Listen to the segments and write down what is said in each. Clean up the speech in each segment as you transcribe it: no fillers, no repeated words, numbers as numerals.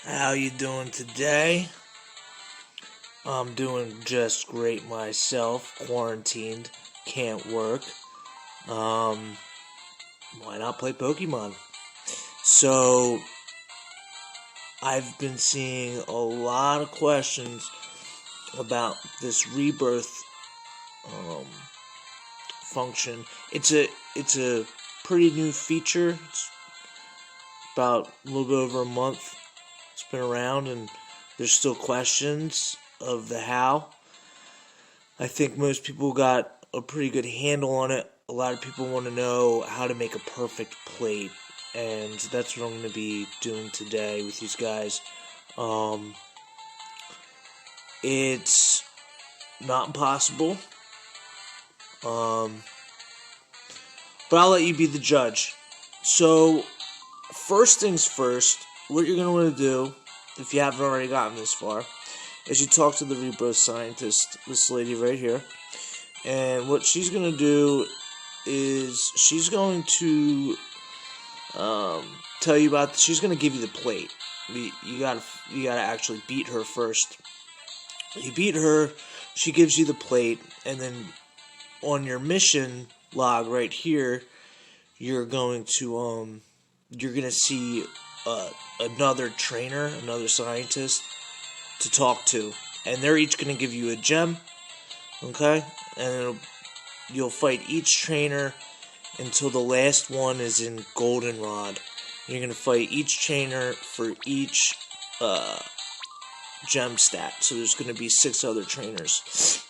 How you doing today? I'm doing just great myself. Quarantined, can't work. Um, why not play Pokemon? So, I've been seeing a lot of questions about this Rebirth um, function. It's a pretty new feature. It's about a little bit over a month. It's been around, and there's still questions of the how. I think most people got a pretty good handle on it. A lot of people want to know how to make a perfect plate, and that's what I'm going to be doing today with these guys. It's not impossible, um, but I'll let you be the judge. So, first things first, what you're going to want to do, if you haven't already gotten this far, is you talk to the Rebirth scientist, this lady right here. And what she's going to do is she's going to tell you about. She's going to give you the plate. You gotta actually beat her first. You beat her, she gives you the plate, and then on your mission log right here, you're going to see another trainer, another scientist to talk to, and they're each going to give you a gem. Okay, and you'll fight each trainer until the last one is in Goldenrod. You're going to fight each trainer for each gem stat. So there's going to be 6 other trainers.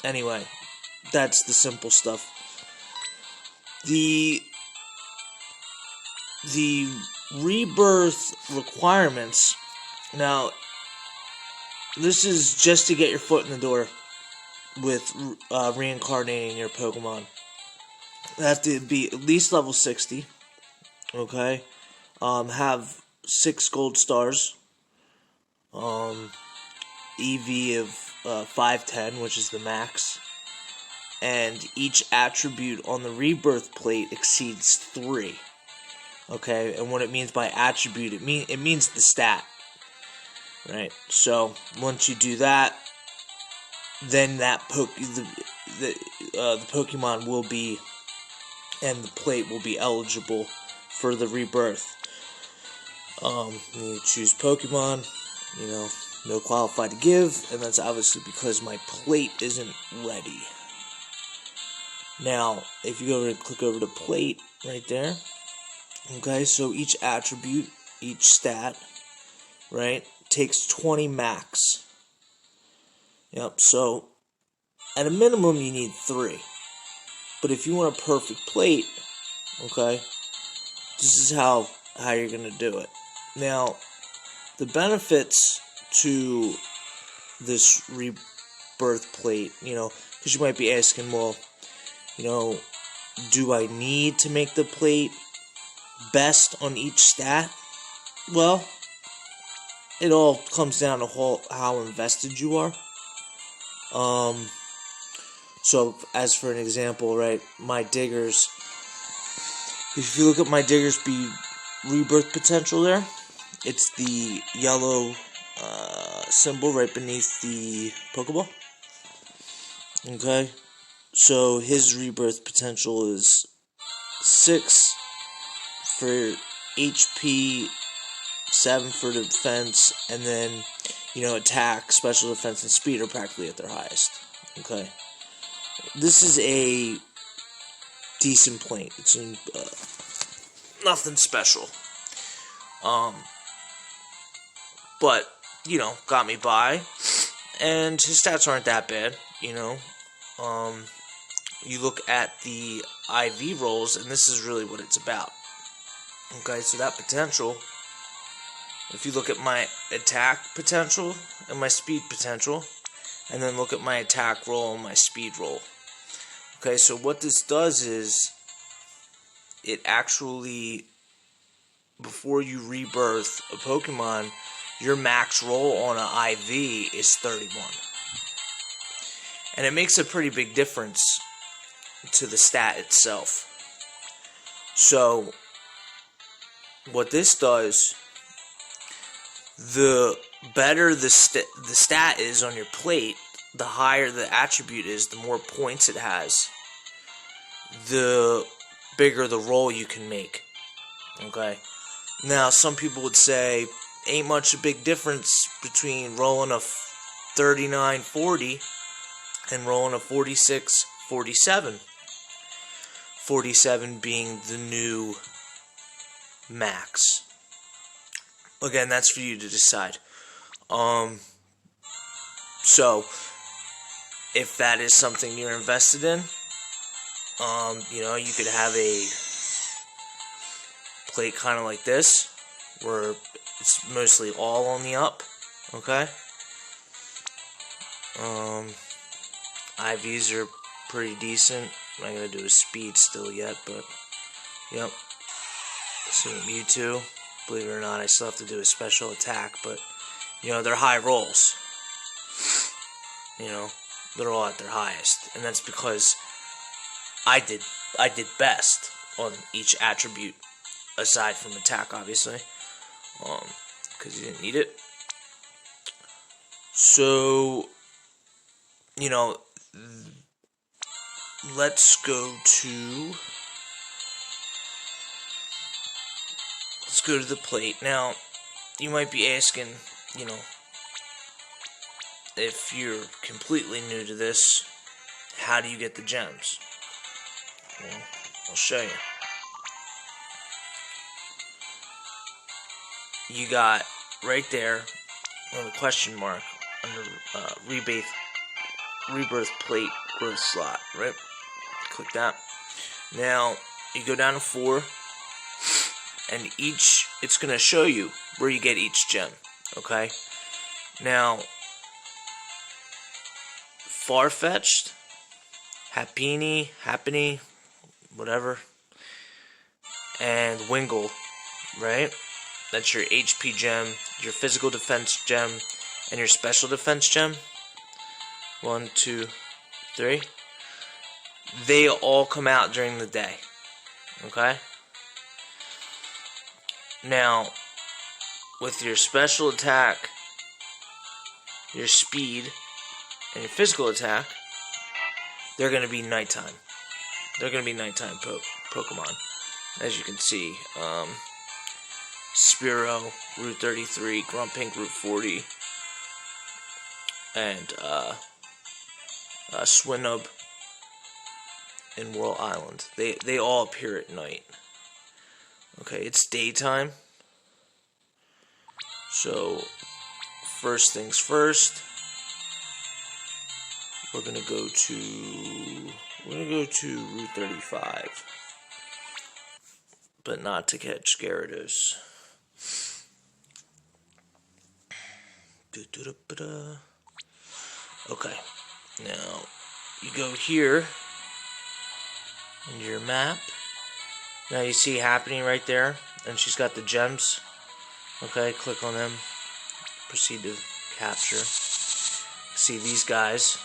Anyway, that's the simple stuff. The Rebirth requirements. Now, this is just to get your foot in the door with reincarnating your Pokemon. They have to be at least level 60. Okay? Have 6 gold stars. EV of 510, which is the max. And each attribute on the Rebirth plate exceeds 3. Okay? And what it means by attribute, it means the stat. Right? So, once you do that, then that the Pokemon will be, and the plate will be eligible for the Rebirth. You choose Pokemon, no qualified to give, and that's obviously because my plate isn't ready. Now, if you go over and click over to plate right there, okay, so each attribute, each stat, right, takes 20 max. Yep, so at a minimum you need 3. But if you want a perfect plate, okay, this is how you're going to do it. Now, the benefits to this Rebirth plate, because you might be asking, well, do I need to make the plate best on each stat? Well, it all comes down to how invested you are. So, as for an example, right, my Diggers, if you look at my Diggers Rebirth potential there, it's the yellow symbol right beneath the Pokeball. Okay, so his Rebirth potential is 6 for HP, 7 for defense, and then, attack, special defense, and speed are practically at their highest. Okay. This is a decent plate. It's nothing special. But, got me by. And his stats aren't that bad, You look at the IV rolls, and this is really what it's about. Okay, so that potential, if you look at my attack potential and my speed potential, and then look at my attack roll and my speed roll. Okay, so what this does is, it actually, before you rebirth a Pokemon, your max roll on an IV is 31. And it makes a pretty big difference to the stat itself. So, what this does, the better the stat is on your plate, the higher the attribute is, the more points it has, the bigger the roll you can make. Okay? Now, some people would say, ain't much a big difference between rolling a 39-40 and rolling a 46-47. 47 being the new max. Again, that's for you to decide. So, if that is something you're invested in, you could have a plate kind of like this, where it's mostly all on the up, okay? IVs are pretty decent. I'm not going to do a speed still yet, but, yep. Same Mewtwo. Believe it or not, I still have to do a special attack, but, they're high rolls. They're all at their highest, and that's because I did best on each attribute, aside from attack, obviously, because you didn't need it. So, let's go to the plate. Now, you might be asking, if you're completely new to this, how do you get the gems? Well, I'll show you. You got right there on the question mark under Rebirth plate growth slot, right? Click that. Now you go down to 4, and it's gonna show you where you get each gem. Okay. Now, Farfetch'd, Happiny, whatever, and Wingle, right? That's your HP gem, your physical defense gem, and your special defense gem. 1, 2, 3. They all come out during the day. Okay? Now, with your special attack, your speed, and your physical attack, they're going to be nighttime. They're going to be nighttime Pokemon. As you can see, Spearow, Route 33, Grumpink, Route 40, and Swinub in Whirl Island. They all appear at night. Okay, it's daytime. So, first things first, we're gonna go to Route 35, but not to catch Gyarados. Okay, now you go here into your map. Now you see happening right there, and she's got the gems. Okay, click on them. Proceed to capture. See these guys.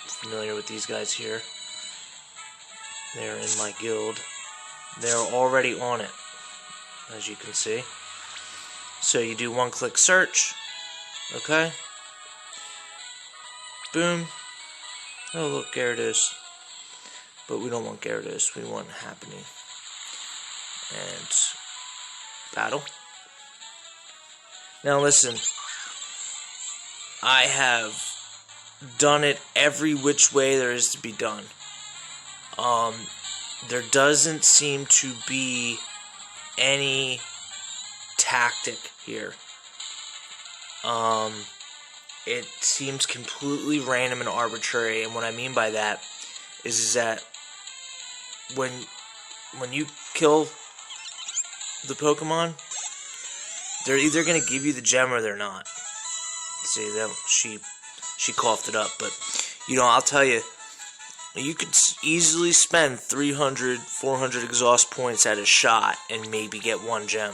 Familiar with these guys here. They're in my guild. They're already on it, as you can see. So you do one-click search. Okay. Boom. Oh, look, Gyarados. But we don't want Gyarados. We want Happening. And battle. Now listen. I have done it every which way there is to be done. There doesn't seem to be any tactic here. It seems completely random and arbitrary, and what I mean by that is that when you kill the Pokemon, they're either going to give you the gem or they're not. See, that she coughed it up, but I'll tell you, you could easily spend 300, 400 exhaust points at a shot and maybe get one gem.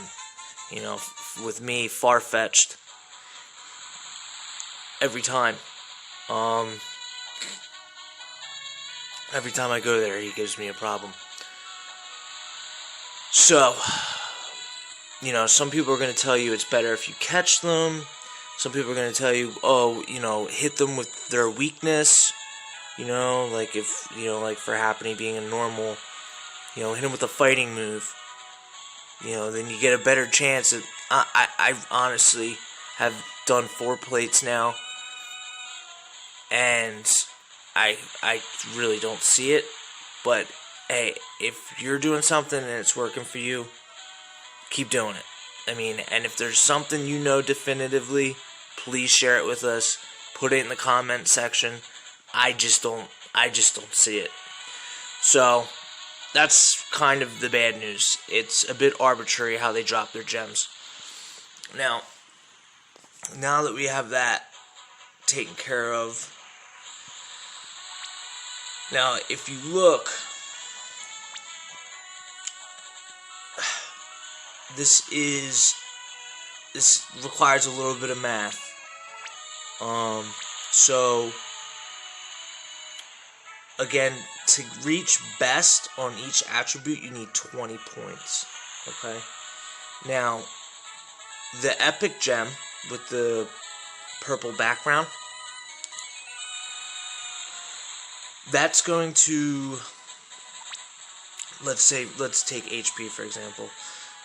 With me, Farfetch'd every time. Every time I go there, he gives me a problem. So, you know, some people are going to tell you it's better if you catch them. Some people are going to tell you, oh, you know, hit them with their weakness. You know, like if, you know, like for Happiny being a normal, you know, hit him with a fighting move. You know, then you get a better chance. I honestly have done 4 plates now, and I really don't see it. But hey, if you're doing something and it's working for you, keep doing it. I mean, and if there's something you know definitively, please share it with us. Put it in the comment section. I just don't see it. So that's kind of the bad news. It's a bit arbitrary how they drop their gems. Now that we have that taken care of, now if you look, this requires a little bit of math. So again, to reach best on each attribute, you need 20 points. Okay? Now, the epic gem with the purple background, that's going to, let's take HP for example.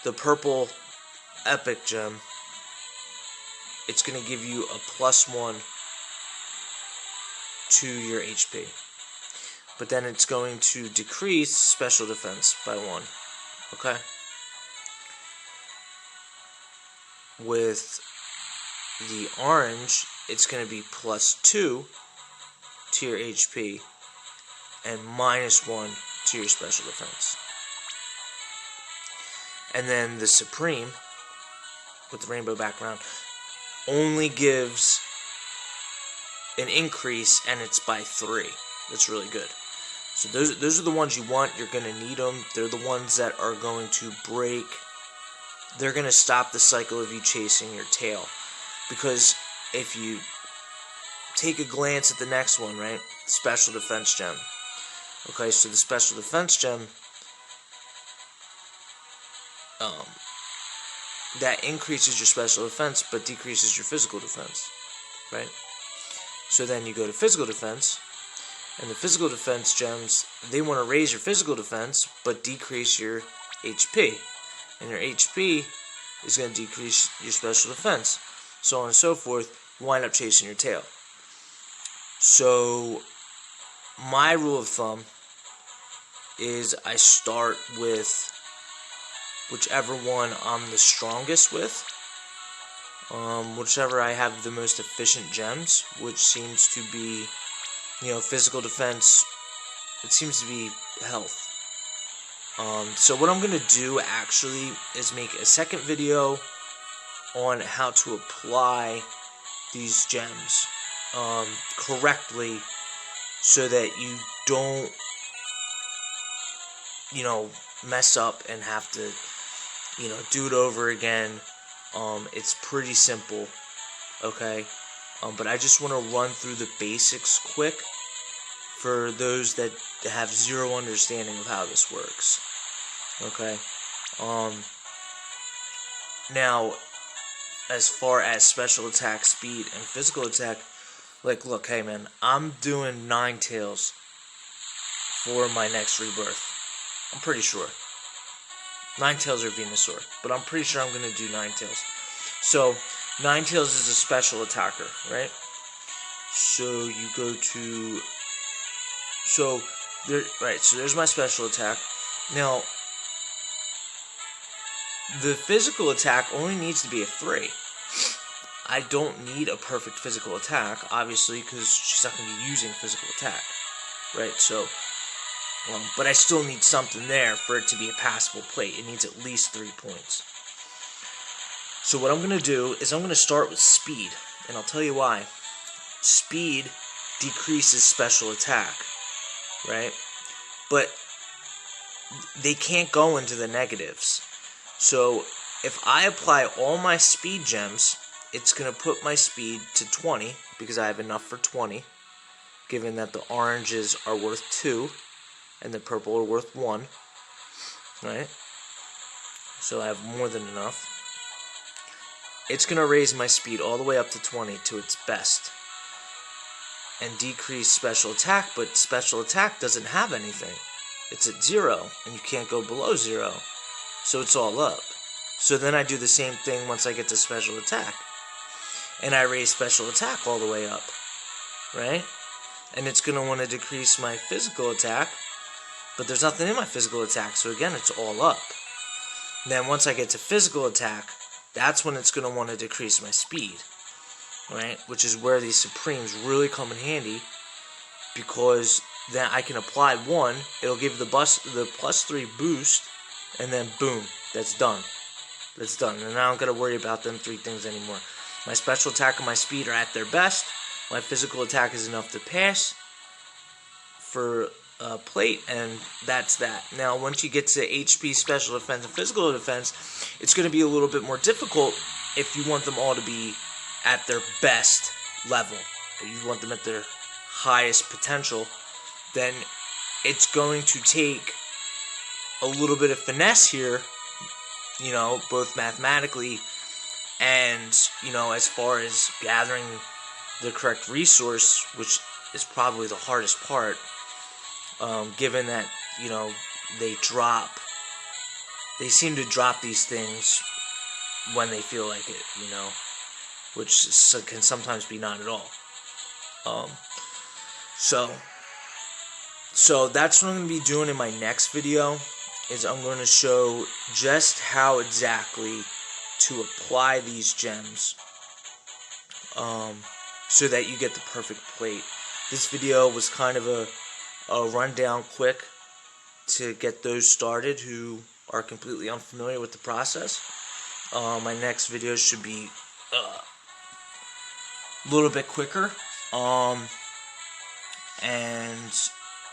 The purple epic gem, it's going to give you a +1 to your HP. But then it's going to decrease special defense by 1. Okay? With the orange, it's going to be +2 to your HP and -1 to your special defense. And then the Supreme, with the rainbow background, only gives an increase, and it's by 3. That's really good. So those are the ones you want. You're going to need them. They're the ones that are going to break. They're going to stop the cycle of you chasing your tail. Because if you take a glance at the next one, right? Special defense gem. Okay, so the special defense gem, that increases your special defense but decreases your physical defense, right? So then you go to physical defense, and the physical defense gems, they want to raise your physical defense but decrease your HP, and your HP is going to decrease your special defense, so on and so forth. You wind up chasing your tail. So my rule of thumb is I start with whichever one I'm the strongest with, whichever I have the most efficient gems, which seems to be, you know, physical defense. It seems to be health. So what I'm going to do actually is make a second video on how to apply these gems correctly, so that you don't, you know, mess up and have to, you know, do it over again. It's pretty simple, okay? But I just want to run through the basics quick for those that have zero understanding of how this works, okay? Now, as far as special attack, speed, and physical attack, like, look, hey man, I'm doing 9 tails for my next Rebirth. I'm pretty sure. 9 tails or Venusaur, but I'm pretty sure I'm going to do 9 tails. So, 9 tails is a special attacker, right? So, you go to... So, there's my special attack. Now, the physical attack only needs to be a 3. I don't need a perfect physical attack, obviously, because she's not going to be using physical attack, right? So, but I still need something there for it to be a passable plate. It needs at least 3 points. So what I'm going to do is I'm going to start with speed, and I'll tell you why. Speed decreases special attack, right? But they can't go into the negatives. So if I apply all my speed gems, it's going to put my speed to 20, because I have enough for 20, given that the oranges are worth 2, and the purple are worth 1, right? so I have more than enough. It's going to raise my speed all the way up to 20 to its best. And decrease special attack, but special attack doesn't have anything. It's at 0, and you can't go below 0. So it's all up. So then I do the same thing once I get to special attack. And I raise special attack all the way up. Right? And it's going to want to decrease my physical attack, but there's nothing in my physical attack, so again, it's all up. Then once I get to physical attack, that's when it's going to want to decrease my speed. Right? Which is where these Supremes really come in handy, because then I can apply 1, it'll give the +3 boost, and then boom, that's done. That's done. And I don't got to worry about them 3 things anymore. My special attack and my speed are at their best. My physical attack is enough to pass for a plate, and that's that. Now, once you get to HP, special defense, and physical defense, it's going to be a little bit more difficult if you want them all to be at their best level. If you want them at their highest potential, then it's going to take a little bit of finesse here, you know, both mathematically and, you know, as far as gathering the correct resource, which is probably the hardest part, given that, you know, they seem to drop these things when they feel like it, you know, which can sometimes be not at all. So that's what I'm going to be doing in my next video, is I'm going to show just how exactly to apply these gems, so that you get the perfect plate. This video was kind of a rundown quick to get those started who are completely unfamiliar with the process. My next video should be a little bit quicker. And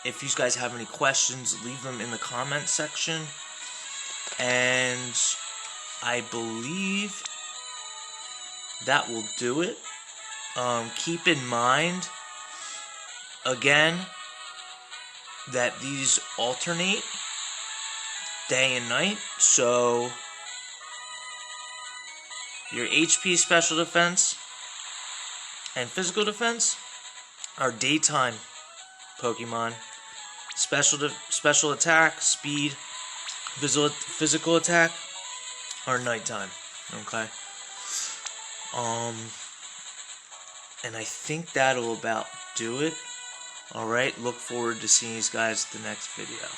if you guys have any questions, leave them in the comment section. And I believe that will do it. Keep in mind, again, that these alternate day and night. So your HP, special defense, and physical defense are daytime Pokemon. Special attack, speed, physical attack are nighttime. Okay. And I think that'll about do it. Alright, look forward to seeing you guys at the next video.